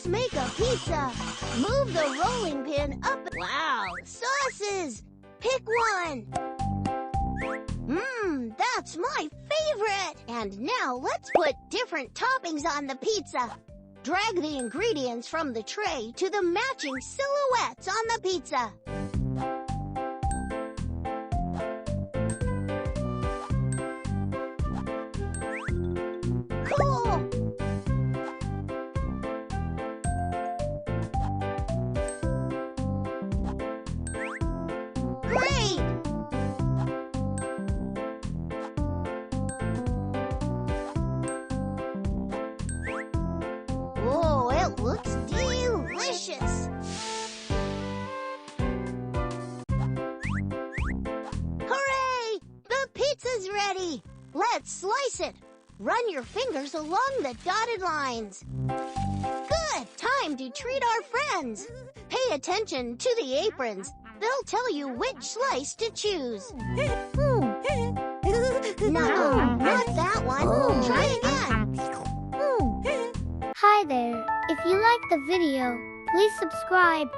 Let's make a pizza. Move the rolling pin up. Wow, sauces. Pick one. That's my favorite. And now let's put different toppings on the pizza. Drag the ingredients from the tray to the matching silhouettes on the pizza. Cool! Great! Oh, it looks delicious! Hooray! The pizza's ready! Let's slice it! Run your fingers along the dotted lines. Good! Time to treat our friends. Pay attention to the aprons. They'll tell you which slice to choose. No, not that one. Try again. Hi there. If you like the video, please subscribe